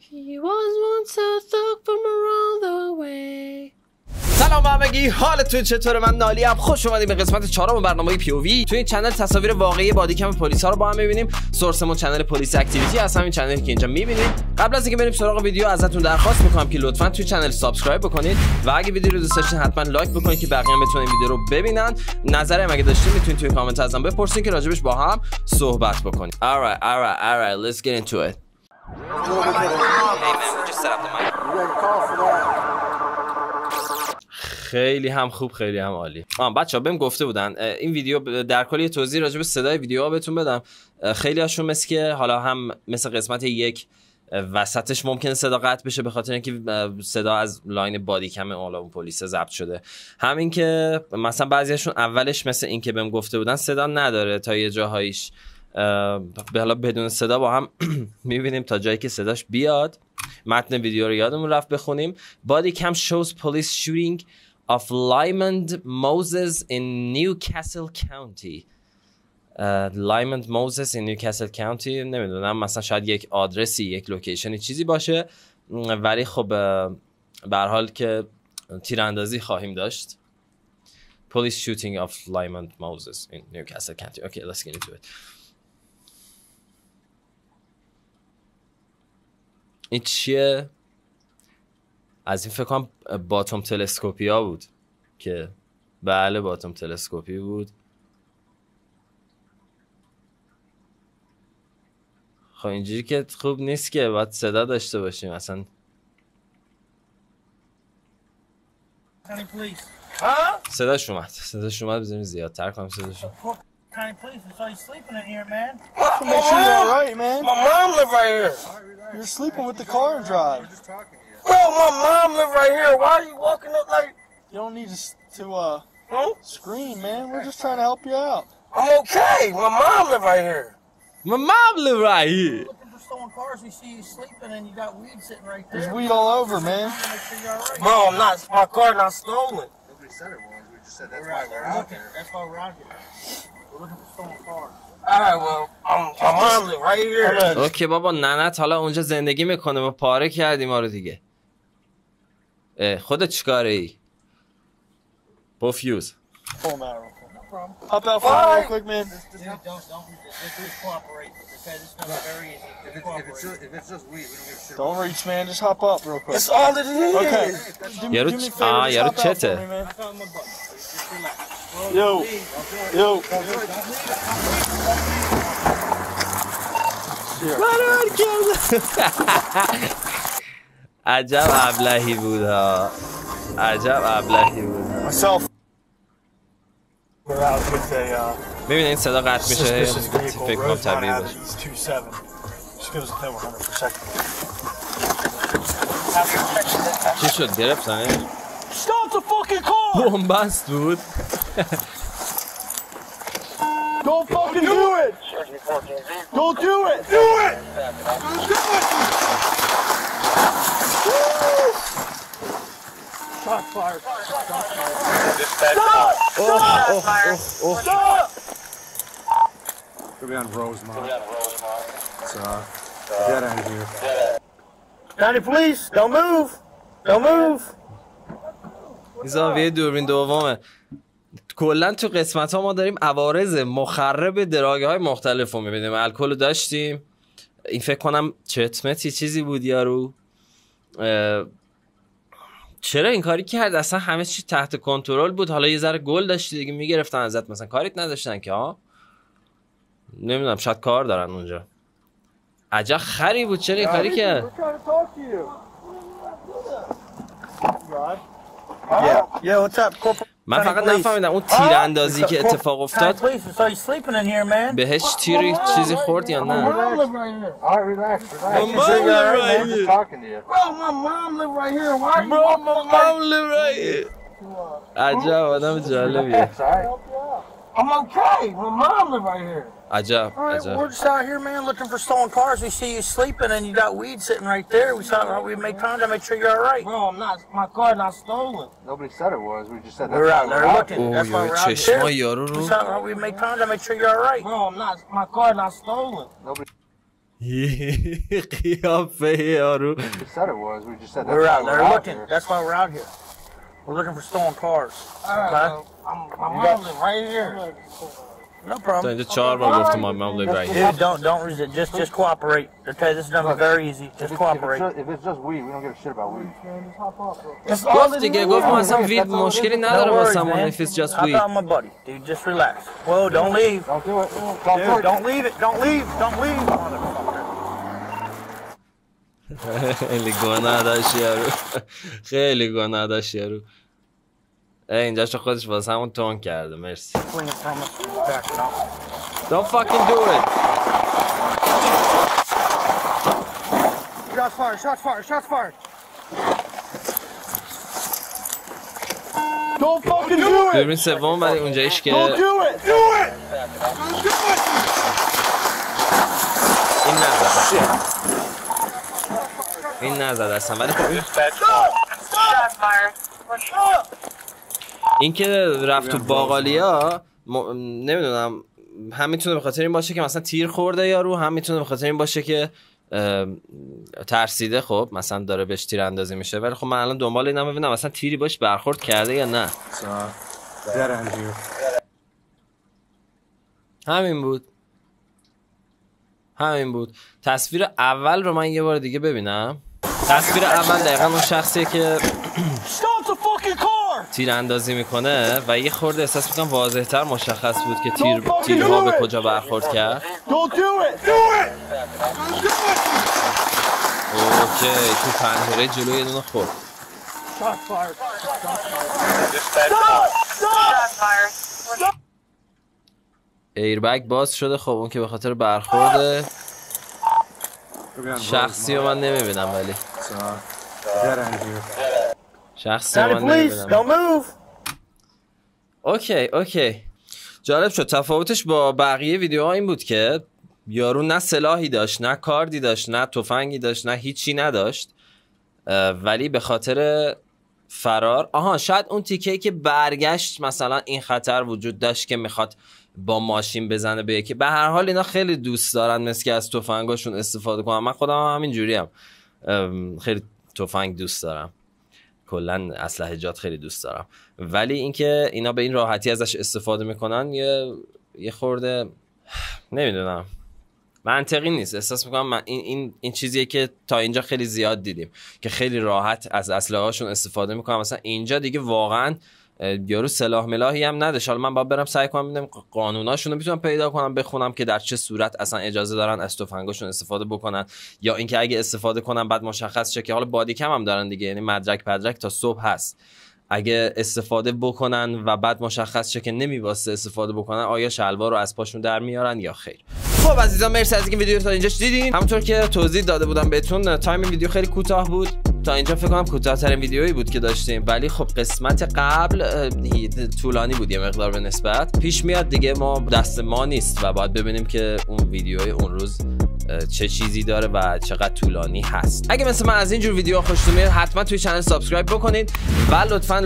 He was once a thug from around the way. سلام همگی، حالتون چطوره؟ من نالیم. خوش اومدید به قسمت 4 برنامه پی او وی. توی این چنل تصاویر واقعی بادی کم پلیسا رو با هم می‌بینیم. سورسمون چنل پلیس اکتیویتی هست، همین چنلی که اینجا می‌بینید. قبل از اینکه بریم سراغ ویدیو ازتون درخواست می‌کنم که لطفاً توی چنل سابسکرایب بکنید و اگه ویدیو رو دوست داشتین حتما لایک بکنید که بقیه هم بتونن ویدیو رو ببینن. نظری هم اگه داشتین میتونید توی کامنت ازم بپرسین که راجبش با هم صحبت بکنیم. Alright, let's get into it. Hey man, we just set up the mic. خیلی هم خوب، خیلی هم عالی. بچه‌ها بهم گفته بودن این ویدیو در کل یه توضیح راجع به صدای ویدیوها بهتون بدم. خیلی هاشون مثل که حالا هم مثل قسمت یک وسطش ممکنه صدا قطع بشه به خاطر اینکه صدا از لاین بادی کم اون پلیس ضبط شده. همین که مثلا بعضیاشون اولش مثل این که بهم گفته بودن صدا نداره تا یه جاهاییش. حالا بدون صدا با هم می‌بینیم تا جایی که صداش بیاد. متن ویدیو رو یادمون رفت بخونیم. Body cam shows police shooting of Lymond Moses in Newcastle County. Lymond Moses in Newcastle County نمیدونم، مثلا شاید یک آدرسی، یک لوکیشنی چیزی باشه، ولی خب به هر حال که تیراندازی خواهیم داشت. Police shooting of Lymond Moses in Newcastle County. Okay, let's get into it. این چیه؟ از این فکر کنم باتوم تلسکوپیا بود که بله باتوم تلسکوپی بود. خب اینجوری که خوب نیست که باید صدا داشته باشیم اصلا. صداش اومد بزنیم زیادتر کنم صداشو. County Police, I saw you sleeping in here, man. Make sure you're all right, man. My mom live right here. You're sleeping with the car and drive. Bro, my mom live right here. Why are you walking up like... You don't need to scream, man. We're just trying to help you out. I'm okay. My mom live right here. My mom live right here. Looking for stolen cars, we see you sleeping and you got weed sitting right there. There's weed all over, man. Make sure you're all right. Bro, I'm not. My car not stolen. Nobody said it was. We just said that's why we're out here. That's why we're out here. We're looking for stolen cars. Alright, well, my mom live right here. اوکی بابا، ننت حالا اونجا زندگی میکنه، ما پاره کردیم ما رو دیگه. خودت چیکاره ای؟ پوفیوز. Pull him out real quick. No problem. Hop out for me real quick, man. Just cooperate. Okay, this is not very easy. If it's just weed, we don't give a shit. Don't reach, man. Just hop up real quick. That's all it is. Okay. Do me a favor. Just hop out for me, man. Yo. عجب ابلهی بود ها. Myself. We're out with a ببین این صدا قطع میشه، فکر کنم طبیعی باشه. Just give us a favor, 100%. چی شد گرفتنش؟ Stop the fucking car! بومبست بود. Don't fucking do it! Don't do it! Do it! Shot fired. Stop! Stop! Could be on Rosemont. It's dead end here. County Police, don't move. Don't move. این زاویه دوربین دومه. کلا تو قسمت ها ما داریم عوارض مخرب دراگه های مختلف رو میبینیم. الکل داشتیم، این فکر کنم چتمتی چیزی بود یارو. چرا این کاری کرد؟ اصلا همه چی تحت کنترل بود. حالا یه ذره گل داشتی دیگه میگرفتن ازت، مثلا کاریت نداشتن که ها، نمیدونم شاید کار دارن اونجا. عجب خری بود، چرا این کاری کرد؟ Yeah, what's up, Corporal? من فقط نفهمیدم اون تیراندازی که اتفاق افتاد بهش تیری چیزی خورد یا نه. عجب آدم جالبیه. I'm okay. My mom live right here. عجب. We're just out here, man, looking for stolen cars. We see you sleeping and you got weed sitting right there. We thought we'd make time to make sure you're all right. Bro, I'm not. My car not stolen. Nobody said it was. We just said we're out there looking. That's why we're out here. یارو We thought we'd make time to make sure you're all right. Bro, I'm not. My car not stolen. Nobody. قیافه یارو. We said it was. We just said We're that's out why there we're out looking. here. That's why we're out here. We're looking for stolen cars. Okay? My mom live right here. No تا problem. اینجا 4 بار گفتم my mom live right here. Dude, don't resist. Just cooperate. Okay, this is gonna be very easy. Just cooperate. If it's just weed, we don't give a shit about weed. گفت دیگه گفت ما اصلا وید مشکلی نداره No worries, واسه man. if it's just Hop weed. out, my buddy. Dude, just relax. Whoa, don't leave. Don't do it. Dude, don't leave it. Don't leave. Don't leave. Motherfucker. خیلی گناه داشت یارو. خیلی گناه داشت یارو. اینجاشو خودش واسه همون تون کرده. مرسی. Swing it from us. Back it up. Don't fucking do it. Shots fired. Shots fired. Shots fired. Don't fucking do it. ببین سوم ولی اونجایش که Don't do it. Do it. این نزد اصلا ولی خب این که رفت تو باقالیا نمیدونم هم میتونه به خاطر این باشه که مثلا تیر خورده یارو، هم میتونه به خاطر این باشه که ترسیده، خب مثلا داره بهش تیر اندازی میشه. ولی خب من الان دنبال اینم ببینم مثلا تیری باش برخورد کرده یا نه. Dead end here. همین بود. تصویر اول رو من یه بار دیگه ببینم. تصویر اول دقیقا اون شخصیه که تیر اندازی میکنه و یه خورده احساس میکنم واضح‌تر مشخص بود که تیرها به کجا برخورد کرد. اوکی تو پنجره جلوی یه دونه خورد. ایربگ باز شده. خب اون که به خاطر برخورد شخصی رو من نمیبینم ولی Dead end here. شخصی رو من نمیبینم. Don't move. اوکی جالب شد. تفاوتش با بقیه ویدیوها این بود که یارو نه سلاحی داشت، نه کاردی داشت، نه تفنگی داشت، نه هیچی نداشت، ولی به خاطر فرار شاید اون تیکه‌ای که برگشت مثلا این خطر وجود داشت که میخواد با ماشین بزنه به یکی. به هر حال اینا خیلی دوست دارن مثل که از تفنگاشون استفاده کنن. من خودم هم همین جوریم، خیلی تفنگ دوست دارم، کلا اسلحه‌جات خیلی دوست دارم. ولی اینکه اینا به این راحتی ازش استفاده میکنن یه خورده نمیدونم منطقی نیست. احساس میکنم من این چیزیه که تا اینجا خیلی زیاد دیدیم که خیلی راحت از اسلحه‌هاشون استفاده میکنن. مثلا اینجا دیگه واقعا یارو سلاح ملاحی هم نداشت. حالا من باید برم سعی کنم ببینم قانوناشون رو میتونم پیدا کنم بخونم که در چه صورت اصلا اجازه دارن از تفنگاشون استفاده بکنن، یا اینکه اگه استفاده کنن بعد مشخص شه که حالا بادی کم هم دارن دیگه، یعنی مدرک پدرک تا صبح هست، اگه استفاده بکنن و بعد مشخص شه که نمیواسه استفاده بکنن آیا شلوار رو از پاشون در میارن یا خیر. خب عزیزان مرسی از اینکه ویدیو رو تا اینجاش دیدین. همونطور که توضیح داده بودم بهتون تایم این ویدیو خیلی کوتاه بود. تا اینجا فکر کنم کوتاه‌ترین ویدیویی بود که داشتیم، ولی خب قسمت قبل طولانی بود یه مقدار به نسبت. پیش میاد دیگه ما دست ما نیست و باید ببینیم که اون ویدیوی اون روز چه چیزی داره و چقدر طولانی هست. اگه مثل من از اینجور ویدیوها خوشتون میاد حتما توی چنل سابسکرایب بکنید و لطفاً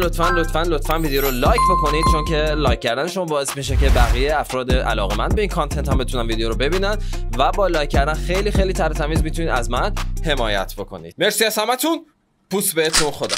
ویدیو رو لایک بکنید، چون که لایک کردن شما باعث میشه که بقیه افراد علاقه‌مند به این کانتنت هم بتونن ویدیو رو ببینن و با لایک کردن خیلی تر تمیز میتونید از من حمایت بکنید. مرسی از همتون. پوست بهتون. خدا.